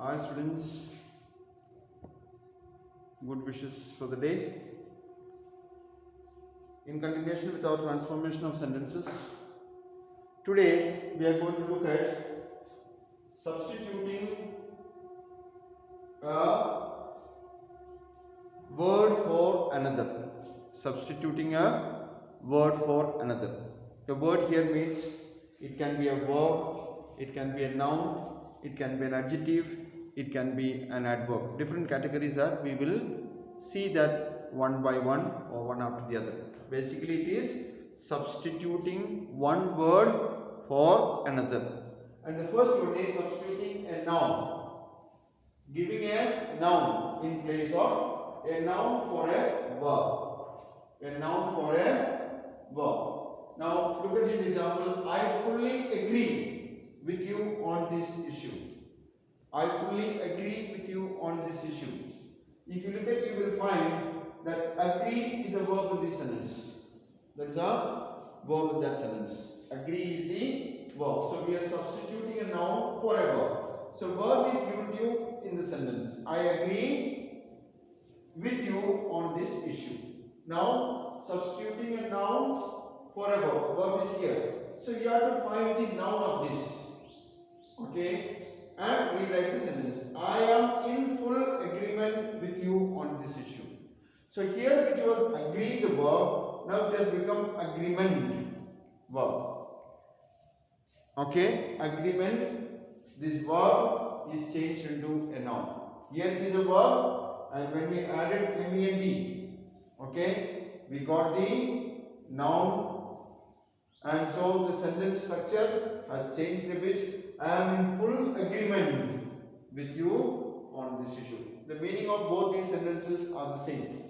Hi students, good wishes for the day. In continuation with our transformation of sentences, today we are going to look at substituting a word for another. Substituting a word for another. The word here means it can be a verb, it can be a noun, it can be an adjective, it can be an adverb. Different categories are, we will see that one by one or one after the other. Basically, it is substituting one word for another. And the first one is substituting a noun. Giving a noun in place of a noun for a verb. A noun for a verb. Now, look at this example. I fully agree with you on this issue. I fully agree with you on this issue. If you look at, you will find that agree is a verb in this sentence. That is a verb in that sentence. Agree is the verb. So we are substituting a noun for a verb. So verb is given to you in the sentence. I agree with you on this issue. Now substituting a noun for a verb. Verb is here. So you have to find the noun of this. Okay. And rewrite the sentence. I am in full agreement with you on this issue. So here which was agree the verb, now it has become agreement verb. Okay, agreement, this verb is changed into a noun. Here it is a verb, and when we added MEND, okay, we got the noun, and so the sentence structure has changed a bit. I am in full agreement with you on this issue. The meaning of both these sentences are the same.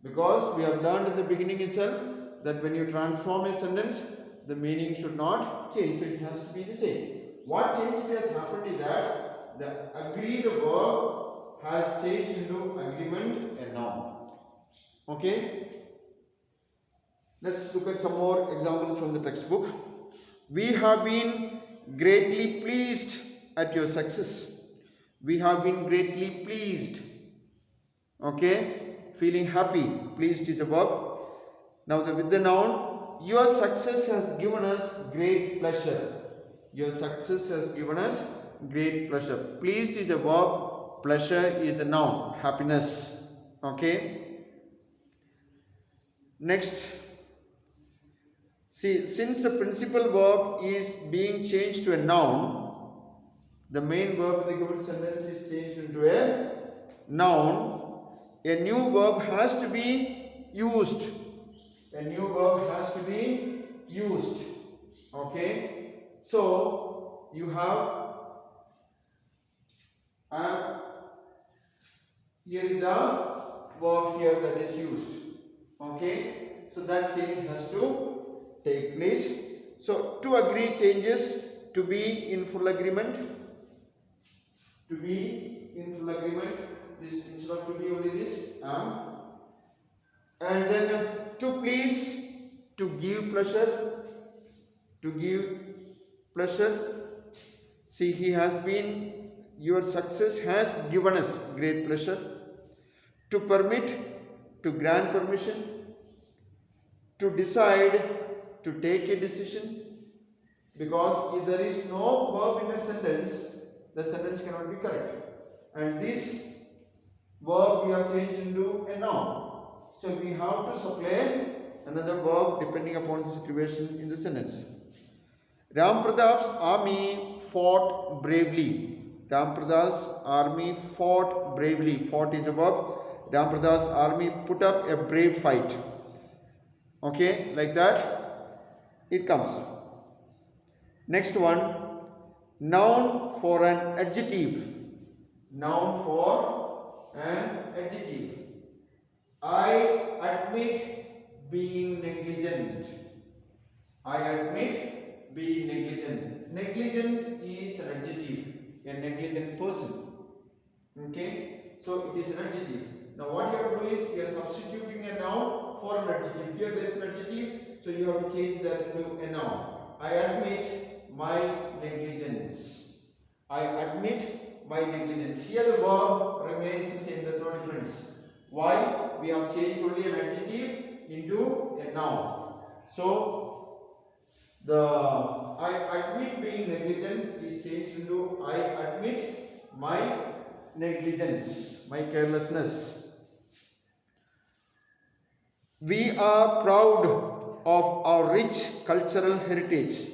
Because we have learned at the beginning itself that when you transform a sentence, the meaning should not change. So it has to be the same. What change has happened is that the agree, the verb, has changed into agreement, a noun. Okay? Let's look at some more examples from the textbook. We have been greatly pleased at your success. We have been greatly pleased. Okay, feeling happy. Pleased is a verb. Now with the noun, your success has given us great pleasure. Your success has given us great pleasure. Pleased is a verb. Pleasure is a noun. Happiness. Okay. Next. See, since the principal verb is being changed to a noun, the main verb in the given sentence is changed into a noun, a new verb has to be used. A new verb has to be used. Okay? So, you have, here is the verb here that is used. Okay? So, that change has to take place. So to agree changes to be in full agreement. To be in full agreement. This instead of to be only this and then to please, to give pleasure. To give pleasure. See, he has been, your success has given us great pleasure. To permit, to grant permission. To decide, to take a decision, because if there is no verb in a sentence, the sentence cannot be correct. And this verb we have changed into a noun. So we have to supply another verb depending upon the situation in the sentence. Ram Pratap's army fought bravely. Ram Pratap's army fought bravely. Fought is a verb. Ram Pratap's army put up a brave fight. Okay, like that it comes. Next one, noun for an adjective. Noun for an adjective. I admit being negligent. I admit being negligent. Negligent is an adjective. A negligent person. Okay, so it is an adjective. Now what you have to do is you are substituting a noun for an adjective. Here there is an adjective, so you have to change that into a noun. I admit my negligence. I admit by negligence. Here the verb remains the same, there's no difference. Why? We have changed only an adjective into a noun. So the I admit being negligent is changed into I admit my negligence, my carelessness. We are proud of our rich cultural heritage.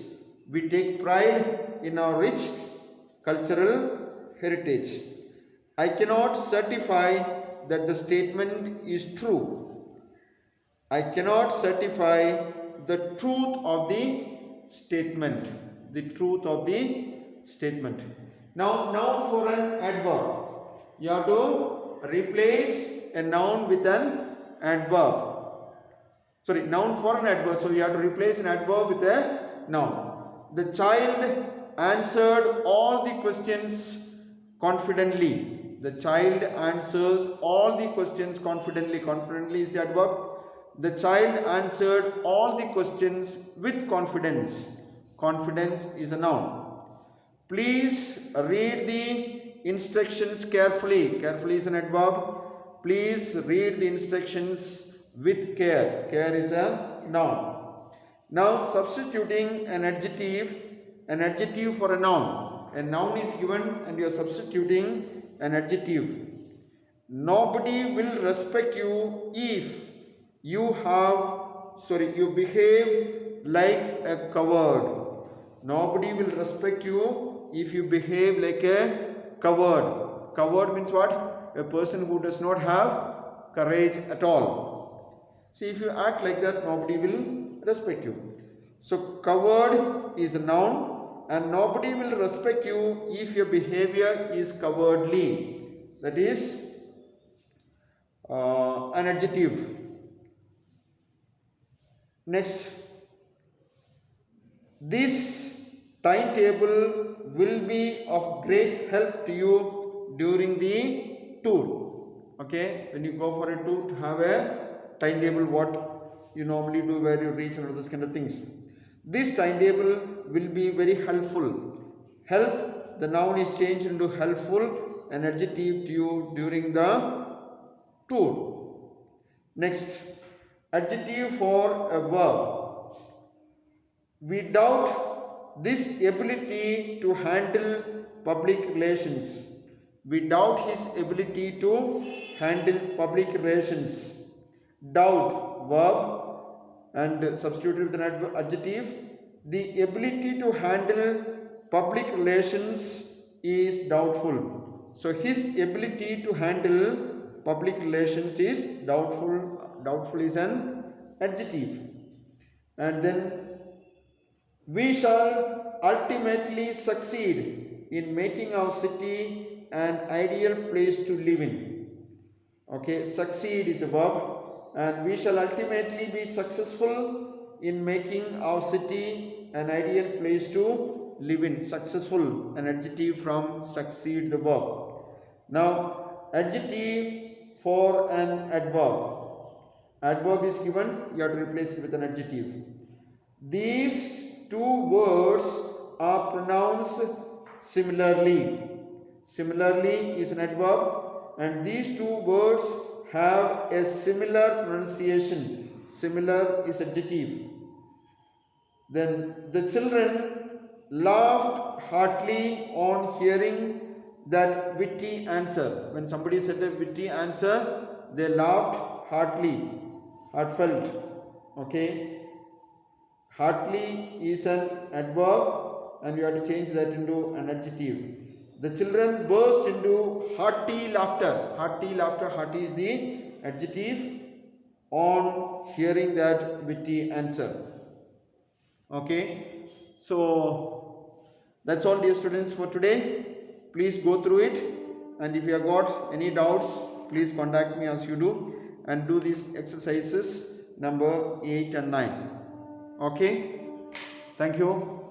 We take pride in our rich cultural heritage. I cannot certify that the statement is true. I cannot certify the truth of the statement. The truth of the statement. Now, noun for an adverb. You have to replace a noun with an adverb. Sorry, noun for an adverb. So you have to replace an adverb with a noun. The child answered all the questions confidently. The child answers all the questions confidently. Confidently is the adverb. The child answered all the questions with confidence. Confidence is a noun. Please read the instructions carefully. Carefully is an adverb. Please read the instructions with care. Care is a noun. Now substituting an adjective for a noun. A noun is given and you are substituting an adjective. Nobody will respect you if you behave like a coward. Nobody will respect you if you behave like a coward. Coward means what? A person who does not have courage at all. See, if you act like that, nobody will respect you. So, coward is a noun and nobody will respect you if your behavior is cowardly. That is an adjective. Next, this timetable will be of great help to you during the tour. Okay, when you go for a tour, to have a timetable, what you normally do, where you reach and all those kind of things. This timetable will be very helpful. Help, the noun is changed into helpful, an adjective to you during the tour. Next, adjective for a verb. We doubt this ability to handle public relations. We doubt his ability to handle public relations. Doubt, verb, and substituted with an adjective. The ability to handle public relations is doubtful. So his ability to handle public relations is doubtful. Doubtful is an adjective. And then we shall ultimately succeed in making our city an ideal place to live in. Okay, succeed is a verb. And we shall ultimately be successful in making our city an ideal place to live in. Successful, an adjective from succeed, the verb. Now, adjective for an adverb. Adverb is given, you have to replace it with an adjective. These two words are pronounced similarly. Similarly is an adverb, and these two words have a similar pronunciation. Similar is adjective. Then the children laughed heartily on hearing that witty answer. When somebody said a witty answer, they laughed heartily, heartfelt. Okay. Heartily is an adverb and you have to change that into an adjective. The children burst into hearty laughter. Hearty laughter, hearty is the adjective on hearing that witty answer. Okay, so that's all, dear students, for today. Please go through it, and if you have got any doubts, please contact me as you do, and do these exercises number 8 and 9. Okay, thank you.